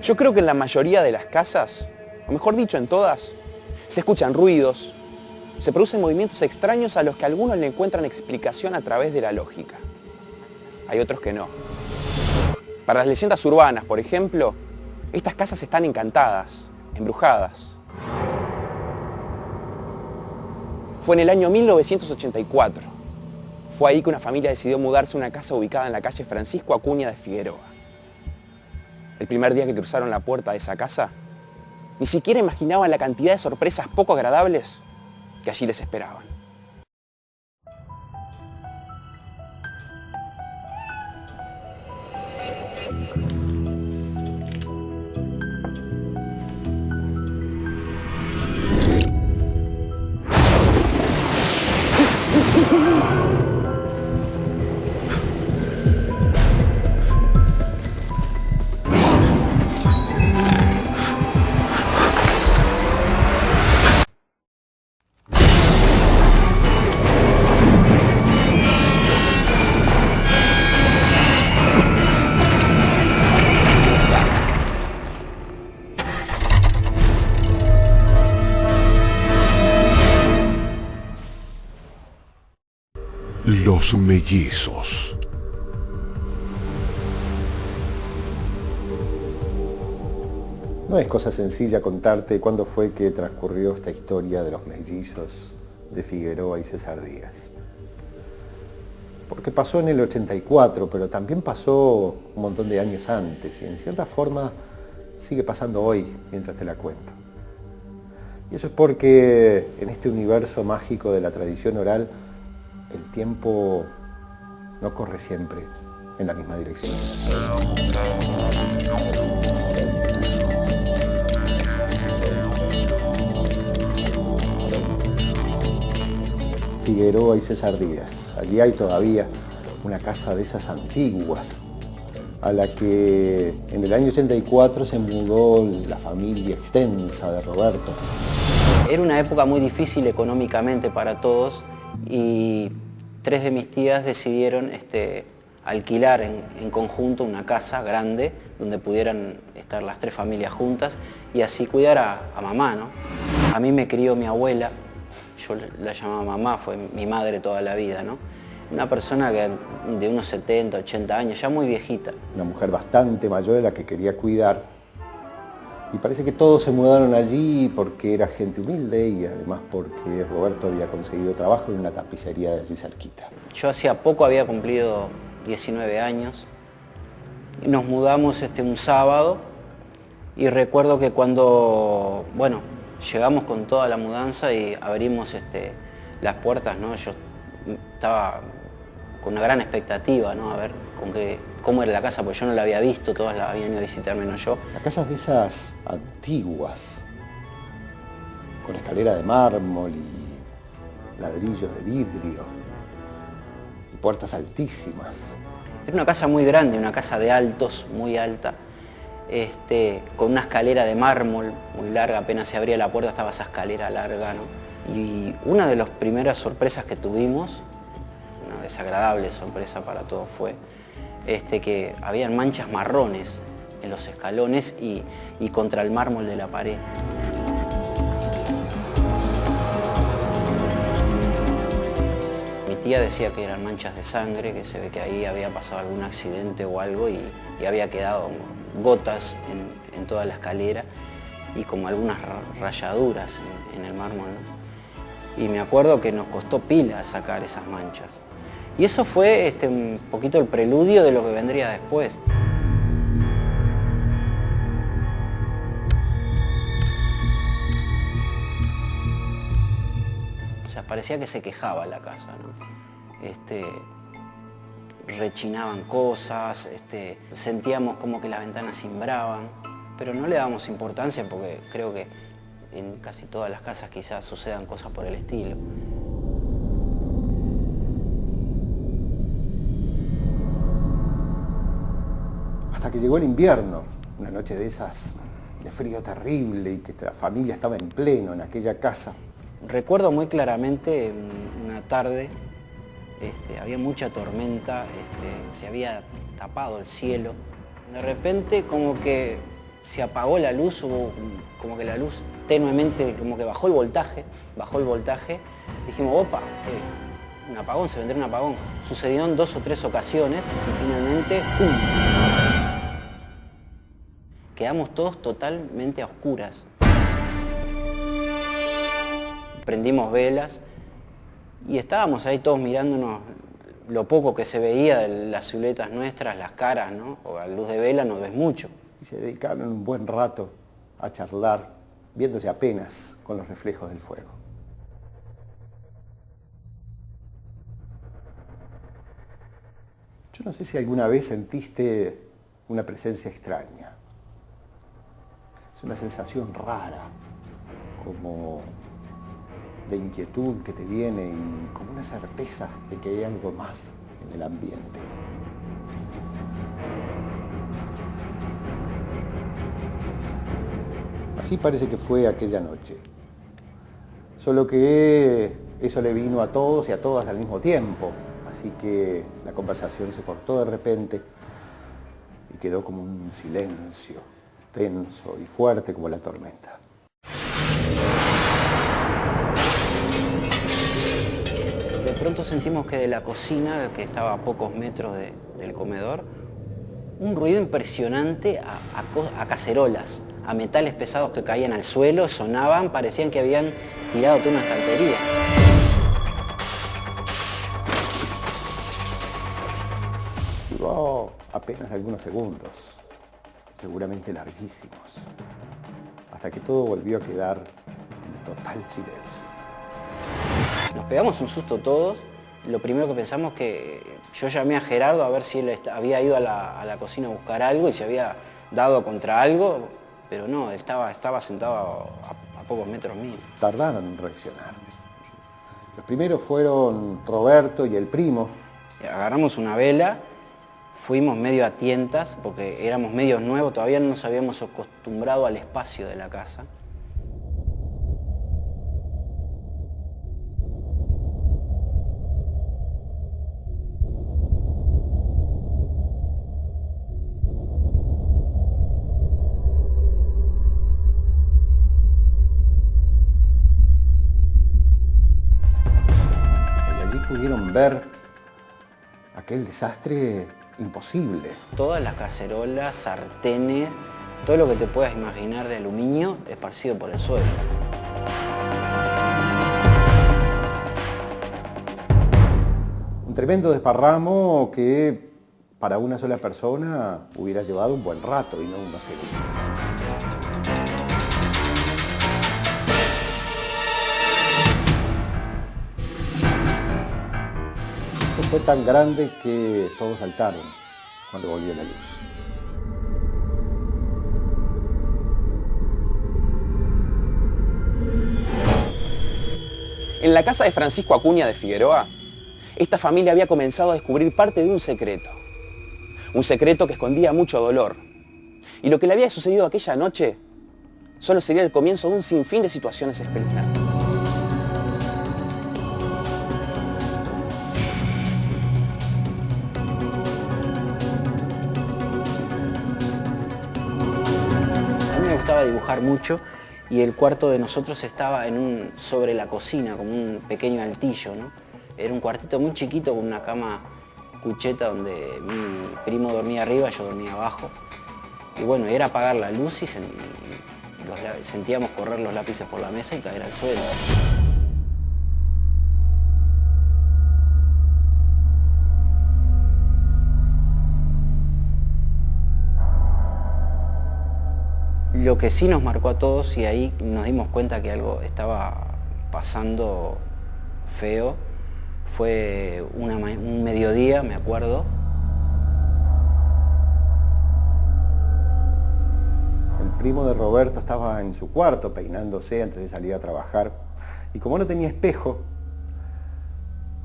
Yo creo que en la mayoría de las casas, o mejor dicho en todas, se escuchan ruidos, se producen movimientos extraños a los que algunos le encuentran explicación a través de la lógica. Hay otros que no. Para las leyendas urbanas, por ejemplo, estas casas están encantadas, embrujadas. Fue en el año 1984. Fue ahí que una familia decidió mudarse a una casa ubicada en la calle Francisco Acuña de Figueroa. El primer día que cruzaron la puerta de esa casa, ni siquiera imaginaban la cantidad de sorpresas poco agradables que allí les esperaban. Los mellizos. No es cosa sencilla contarte cuándo fue que transcurrió esta historia de los mellizos de Figueroa y César Díaz. Porque pasó en el 84, pero también pasó un montón de años antes y en cierta forma sigue pasando hoy mientras te la cuento. Y eso es porque en este universo mágico de la tradición oral, el tiempo no corre siempre en la misma dirección. Figueroa y César Díaz. Allí hay todavía una casa de esas antiguas, a la que en el año 84 se mudó la familia extensa de Roberto. Era una época muy difícil económicamente para todos y tres de mis tías decidieron alquilar en conjunto una casa grande donde pudieran estar las tres familias juntas y así cuidar a mamá, ¿no? A mí me crió mi abuela, yo la llamaba mamá, fue mi madre toda la vida, ¿no? Una persona de unos 70, 80 años, ya muy viejita. Una mujer bastante mayor a la que quería cuidar. Y parece que todos se mudaron allí porque era gente humilde y además porque Roberto había conseguido trabajo en una tapicería de allí cerquita. Yo hacía poco había cumplido 19 años. Y nos mudamos un sábado y recuerdo que cuando, llegamos con toda la mudanza y abrimos las puertas, ¿no? Yo estaba con una gran expectativa, ¿no? A ver cómo era la casa, porque yo no la había visto, todas la habían ido a visitar menos yo. La casa es de esas antiguas, con escalera de mármol y ladrillos de vidrio y puertas altísimas. Era una casa muy grande, una casa de altos, muy alta, con una escalera de mármol muy larga, apenas se abría la puerta estaba esa escalera larga, ¿no? Y una de las primeras sorpresas que tuvimos, una desagradable sorpresa para todos, fue que habían manchas marrones en los escalones y contra el mármol de la pared. Mi tía decía que eran manchas de sangre, que se ve que ahí había pasado algún accidente o algo y había quedado gotas en toda la escalera y como algunas rayaduras en el mármol, ¿no? Y me acuerdo que nos costó pila sacar esas manchas. Y eso fue un poquito el preludio de lo que vendría después. O sea, parecía que se quejaba la casa, ¿no? Rechinaban cosas, sentíamos como que las ventanas cimbraban, pero no le dábamos importancia porque creo que en casi todas las casas quizás sucedan cosas por el estilo. Hasta que llegó el invierno, una noche de esas de frío terrible y que la familia estaba en pleno en aquella casa. Recuerdo muy claramente una tarde, había mucha tormenta, se había tapado el cielo. De repente como que se apagó la luz, hubo como que la luz tenuemente, como que bajó el voltaje. Dijimos, opa, un apagón, se vendrá un apagón. Sucedió en 2 o 3 ocasiones y finalmente, ¡pum! Quedamos todos totalmente a oscuras. Prendimos velas y estábamos ahí todos mirándonos lo poco que se veía de las siluetas nuestras, las caras, ¿no? O a luz de vela no ves mucho. Y se dedicaron un buen rato a charlar, viéndose apenas con los reflejos del fuego. Yo no sé si alguna vez sentiste una presencia extraña. Es una sensación rara, como de inquietud que te viene y como una certeza de que hay algo más en el ambiente. Así parece que fue aquella noche. Solo que eso le vino a todos y a todas al mismo tiempo. Así que la conversación se cortó de repente y quedó como un silencio tenso y fuerte como la tormenta. De pronto sentimos que de la cocina, que estaba a pocos metros del comedor, un ruido impresionante a cacerolas, a metales pesados que caían al suelo, sonaban, parecían que habían tirado toda una estantería. Duró apenas algunos segundos, seguramente larguísimos, hasta que todo volvió a quedar en total silencio. Nos pegamos un susto todos. Lo primero que pensamos que yo llamé a Gerardo a ver si él había ido a la cocina a buscar algo y se había dado contra algo, pero no, él estaba sentado a pocos metros mío. Tardaron en reaccionar. Los primeros fueron Roberto y el primo. Agarramos una vela, fuimos medio a tientas, porque éramos medios nuevos, todavía no nos habíamos acostumbrado al espacio de la casa. Pudieron ver aquel desastre imposible. Todas las cacerolas, sartenes, todo lo que te puedas imaginar de aluminio esparcido por el suelo. Un tremendo desparramo que para una sola persona hubiera llevado un buen rato y no unos segundos. Fue tan grande que todos saltaron cuando volvió la luz. En la casa de Francisco Acuña de Figueroa, esta familia había comenzado a descubrir parte de un secreto. Un secreto que escondía mucho dolor. Y lo que le había sucedido aquella noche solo sería el comienzo de un sinfín de situaciones espeluznantes. A dibujar mucho y el cuarto de nosotros estaba sobre la cocina, como un pequeño altillo, ¿no? Era un cuartito muy chiquito con una cama cucheta donde mi primo dormía arriba, yo dormía abajo. Y bueno, era apagar la luz y sentíamos correr los lápices por la mesa y caer al suelo. Lo que sí nos marcó a todos, y ahí nos dimos cuenta que algo estaba pasando feo, fue un mediodía, me acuerdo. El primo de Roberto estaba en su cuarto peinándose antes de salir a trabajar y como no tenía espejo,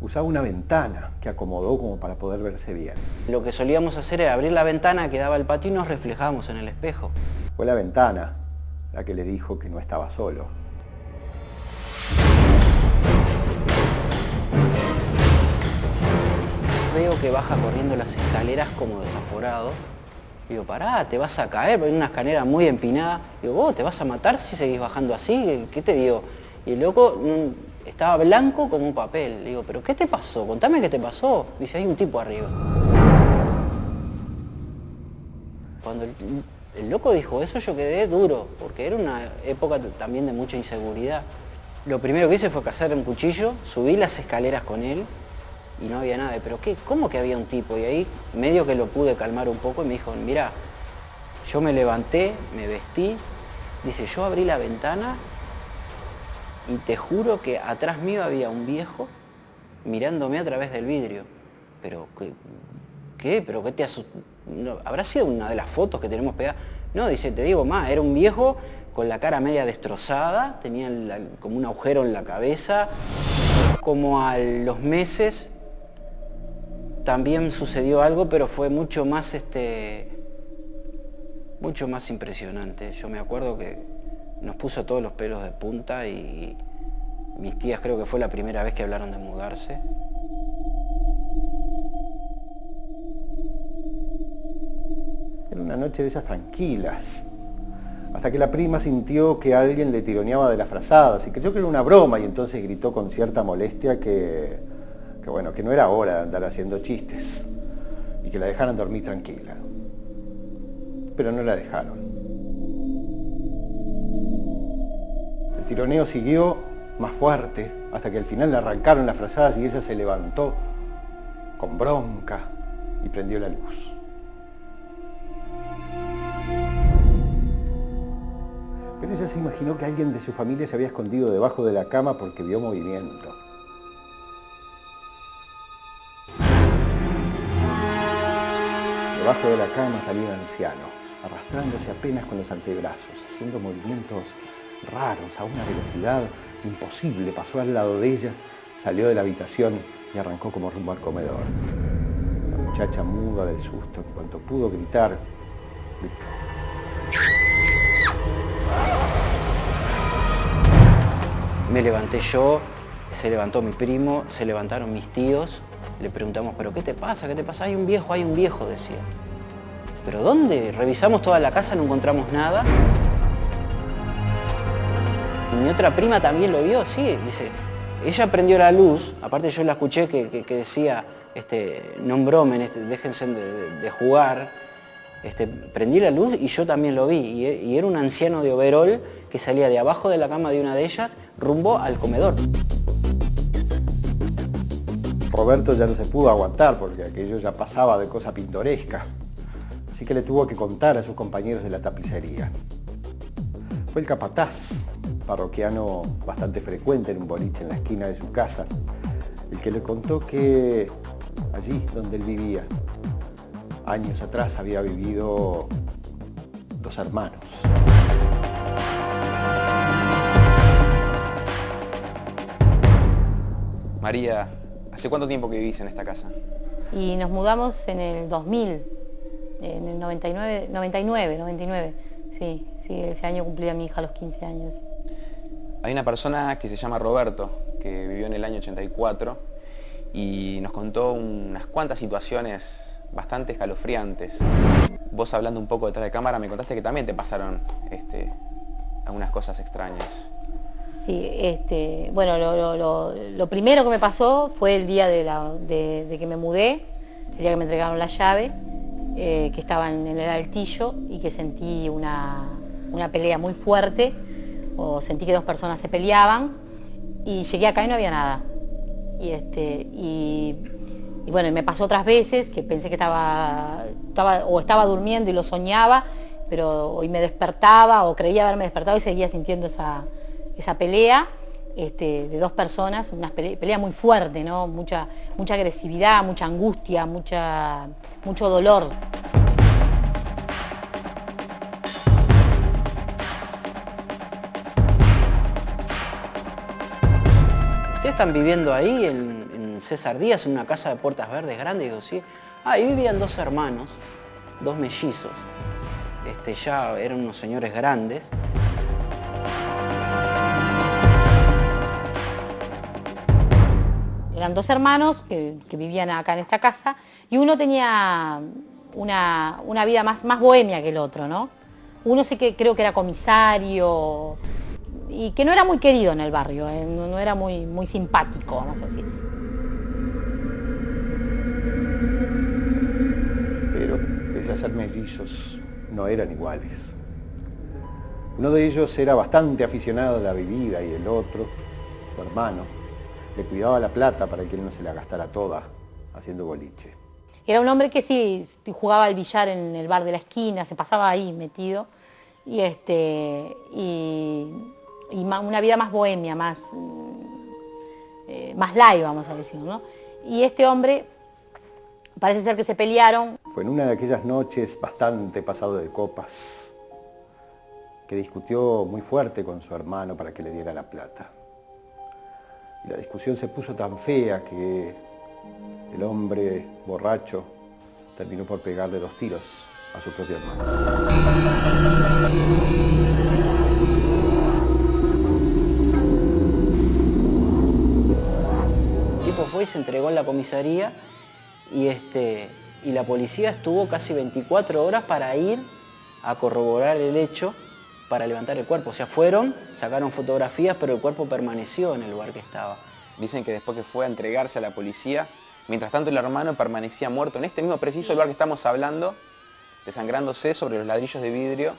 usaba una ventana que acomodó como para poder verse bien. Lo que solíamos hacer era abrir la ventana que daba al patio y nos reflejábamos en el espejo. Fue la ventana la que le dijo que no estaba solo. Veo que baja corriendo las escaleras como desaforado. Digo, pará, te vas a caer, en una escalera muy empinada. Digo, vos te vas a matar si seguís bajando así, ¿qué te dio? Y el loco estaba blanco como un papel. Le digo, ¿pero qué te pasó? Contame qué te pasó. Dice, hay un tipo arriba. Cuando el loco dijo eso, yo quedé duro, porque era una época también de mucha inseguridad. Lo primero que hice fue cazar un cuchillo, subí las escaleras con él y no había nada. ¿Pero qué? ¿Cómo que había un tipo? Y ahí medio que lo pude calmar un poco y me dijo, mirá, yo me levanté, me vestí, dice, yo abrí la ventana y te juro que atrás mío había un viejo mirándome a través del vidrio. Pero, ¿qué? ¿Pero qué te asustó? No, ¿habrá sido una de las fotos que tenemos pegadas? No, dice, te digo más, era un viejo con la cara media destrozada, tenía como un agujero en la cabeza. Como a los meses también sucedió algo, pero fue mucho más impresionante. Yo me acuerdo que nos puso todos los pelos de punta y mis tías creo que fue la primera vez que hablaron de mudarse. Era una noche de esas tranquilas, hasta que la prima sintió que alguien le tironeaba de las frazadas y creyó que era una broma y entonces gritó con cierta molestia que no era hora de andar haciendo chistes y que la dejaran dormir tranquila. Pero no la dejaron. El tironeo siguió más fuerte hasta que al final le arrancaron las frazadas y ella se levantó con bronca y prendió la luz. Pero ella se imaginó que alguien de su familia se había escondido debajo de la cama porque vio movimiento. Debajo de la cama salió un anciano, arrastrándose apenas con los antebrazos, haciendo movimientos raros a una velocidad imposible. Pasó al lado de ella, salió de la habitación y arrancó como rumbo al comedor. La muchacha, muda del susto, en cuanto pudo gritar, gritó. Me levanté yo, se levantó mi primo, se levantaron mis tíos. Le preguntamos, ¿pero qué te pasa? ¿Qué te pasa? Hay un viejo, decía. ¿Pero dónde? Revisamos toda la casa, no encontramos nada. Mi otra prima también lo vio, sí, dice. Ella prendió la luz, aparte yo la escuché que decía, non bromen, déjense de jugar. Prendí la luz y yo también lo vi. Y era un anciano de overol que salía de abajo de la cama de una de ellas rumbo al comedor. Roberto ya no se pudo aguantar porque aquello ya pasaba de cosa pintoresca. Así que le tuvo que contar a sus compañeros de la tapicería. Fue el capataz, parroquiano bastante frecuente en un boliche en la esquina de su casa, el que le contó que allí donde él vivía, años atrás había vivido 2 hermanos. María, ¿hace cuánto tiempo que vivís en esta casa? Y nos mudamos en el 2000, en el 99, sí, ese año cumplía mi hija los 15 años. Hay una persona que se llama Roberto, que vivió en el año 84 y nos contó unas cuantas situaciones bastante escalofriantes. Vos hablando un poco detrás de cámara me contaste que también te pasaron algunas cosas extrañas. Sí, bueno, lo primero que me pasó fue el día de que me mudé, el día que me entregaron la llave, que estaba en el altillo y que sentí una pelea muy fuerte, o sentí que 2 personas se peleaban y llegué acá y no había nada. Y bueno, me pasó otras veces que pensé que estaba durmiendo y lo soñaba, pero hoy me despertaba o creía haberme despertado y seguía sintiendo esa pelea de 2 personas, una pelea muy fuerte, ¿no? Mucha agresividad, mucha angustia, mucho dolor. ¿Ustedes están viviendo ahí en César Díaz, en una casa de puertas verdes grande? Y digo, sí. Ahí vivían 2 hermanos, 2 mellizos. Ya eran unos señores grandes. Eran 2 hermanos que vivían acá en esta casa y uno tenía una vida más bohemia que el otro, ¿no? Uno sí que creo que era comisario y que no era muy querido en el barrio, no era muy simpático, vamos a decir. Pero pese a ser mellizos, no eran iguales. Uno de ellos era bastante aficionado a la bebida y el otro, su hermano, le cuidaba la plata para que él no se la gastara toda haciendo boliche. Era un hombre que sí jugaba al billar en el bar de la esquina, se pasaba ahí metido, y una vida más bohemia, más light, vamos a decir, ¿no? Y este hombre, parece ser que se pelearon. Fue en una de aquellas noches bastante pasado de copas que discutió muy fuerte con su hermano para que le diera la plata. Y la discusión se puso tan fea que el hombre borracho terminó por pegarle 2 tiros a su propio hermano. El tipo fue y se entregó en la comisaría y la policía estuvo casi 24 horas para ir a corroborar el hecho, para levantar el cuerpo. O sea, fueron, sacaron fotografías, pero el cuerpo permaneció en el lugar que estaba. Dicen que después que fue a entregarse a la policía, mientras tanto el hermano permanecía muerto en este mismo preciso lugar que estamos hablando, desangrándose sobre los ladrillos de vidrio.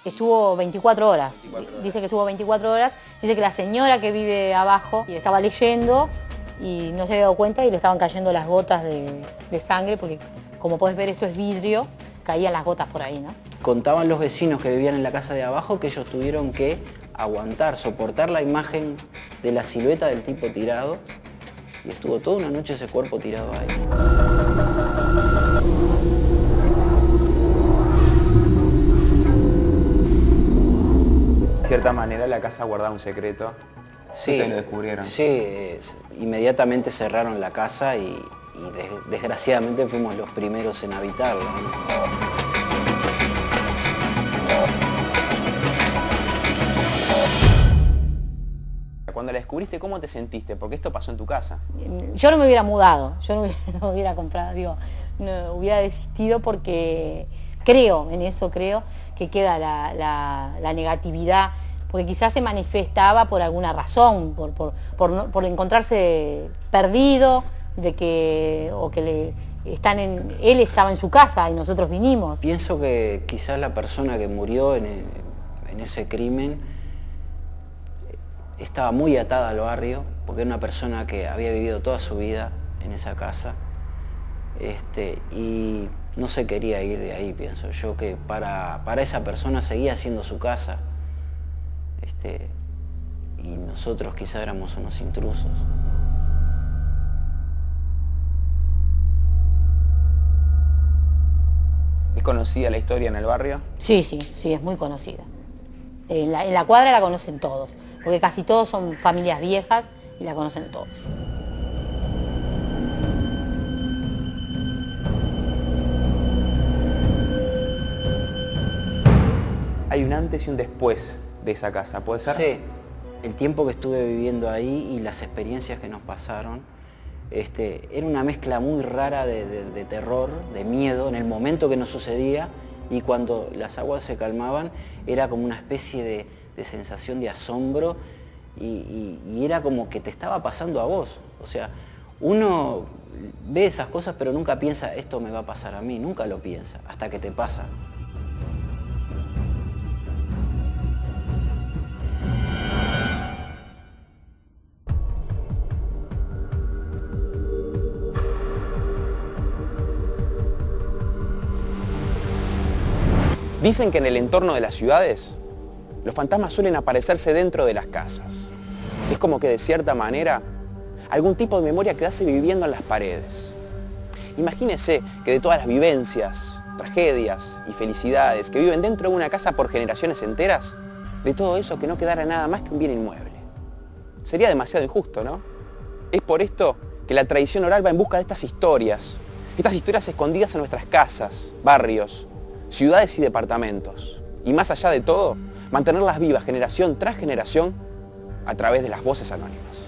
Estuvo 24 horas. Dice que estuvo 24 horas. Dice que la señora que vive abajo estaba leyendo y no se había dado cuenta y le estaban cayendo las gotas de sangre, porque como puedes ver esto es vidrio, caían las gotas por ahí, ¿no? Contaban los vecinos que vivían en la casa de abajo que ellos tuvieron que aguantar, soportar la imagen de la silueta del tipo tirado, y estuvo toda una noche ese cuerpo tirado ahí. De cierta manera la casa guardaba un secreto. Sí, ustedes lo descubrieron. Sí, inmediatamente cerraron la casa y desgraciadamente fuimos los primeros en habitarla, ¿no? Cuando la descubriste, ¿cómo te sentiste? Porque esto pasó en tu casa. Yo no me hubiera mudado, yo no hubiera comprado, no hubiera desistido, porque creo en eso, creo que queda la negatividad, porque quizás se manifestaba por alguna razón, por encontrarse perdido, él estaba en su casa y nosotros vinimos. Pienso que quizás la persona que murió en ese crimen estaba muy atada al barrio, porque era una persona que había vivido toda su vida en esa casa, y no se quería ir de ahí. Pienso yo que para esa persona seguía siendo su casa, y nosotros quizás éramos unos intrusos. ¿Es conocida la historia en el barrio? Sí, es muy conocida. En la cuadra la conocen todos, porque casi todos son familias viejas y la conocen todos. Hay un antes y un después de esa casa, ¿puede ser? Sí, el tiempo que estuve viviendo ahí y las experiencias que nos pasaron, era una mezcla muy rara de terror, de miedo en el momento que nos sucedía, y cuando las aguas se calmaban era como una especie de sensación de asombro, y era como que te estaba pasando a vos. O sea, uno ve esas cosas pero nunca piensa, esto me va a pasar a mí, nunca lo piensa, hasta que te pasa. Dicen que en el entorno de las ciudades, los fantasmas suelen aparecerse dentro de las casas. Es como que de cierta manera, algún tipo de memoria quedase viviendo en las paredes. Imagínese que de todas las vivencias, tragedias y felicidades que viven dentro de una casa por generaciones enteras, de todo eso que no quedara nada más que un bien inmueble. Sería demasiado injusto, ¿no? Es por esto que la tradición oral va en busca de estas historias escondidas en nuestras casas, barrios, ciudades y departamentos. Y más allá de todo, mantenerlas vivas generación tras generación a través de las voces anónimas.